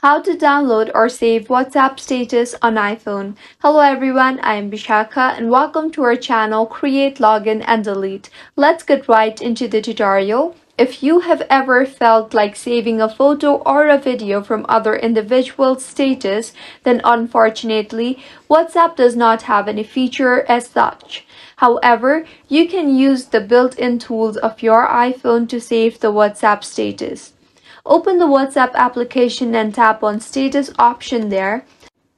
How to download or save WhatsApp status on iPhone. Hello everyone, I am Bishaka and welcome to our channel Create, Login and Delete. Let's get right into the tutorial. If you have ever felt like saving a photo or a video from other individuals' status, then unfortunately, WhatsApp does not have any feature as such. However, you can use the built-in tools of your iPhone to save the WhatsApp status. Open the WhatsApp application and tap on Status option there.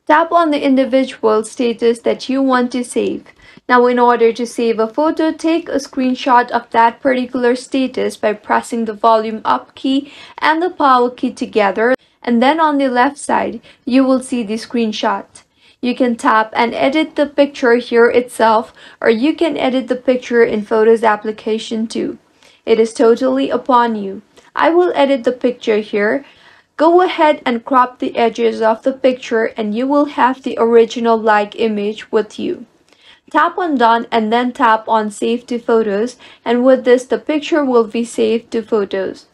Tap on the individual status that you want to save. Now, in order to save a photo, take a screenshot of that particular status by pressing the volume up key and the power key together, and then on the left side, you will see the screenshot. You can tap and edit the picture here itself, or you can edit the picture in Photos application too. It is totally upon you. I will edit the picture here. Go ahead and crop the edges of the picture and you will have the original like image with you. Tap on Done and then tap on Save to Photos, and with this the picture will be saved to Photos.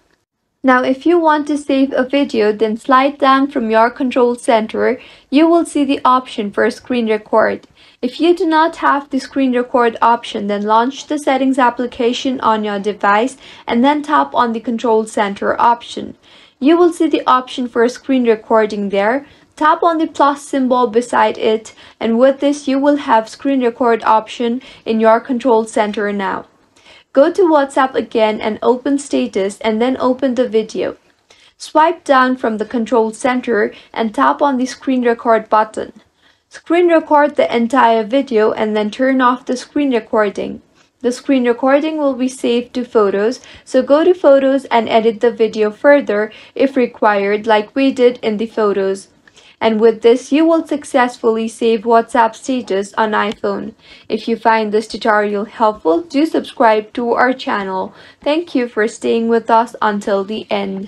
Now if you want to save a video, then slide down from your control center. You will see the option for screen record. If you do not have the screen record option, then launch the settings application on your device and then tap on the control center option. You will see the option for screen recording there. Tap on the plus symbol beside it, and with this you will have screen record option in your control center now. Go to WhatsApp again and open status and then open the video. Swipe down from the control center and tap on the screen record button. Screen record the entire video and then turn off the screen recording. The screen recording will be saved to Photos, so go to Photos and edit the video further if required, like we did in the Photos. And with this, you will successfully save WhatsApp status on iPhone. If you find this tutorial helpful, do subscribe to our channel. Thank you for staying with us until the end.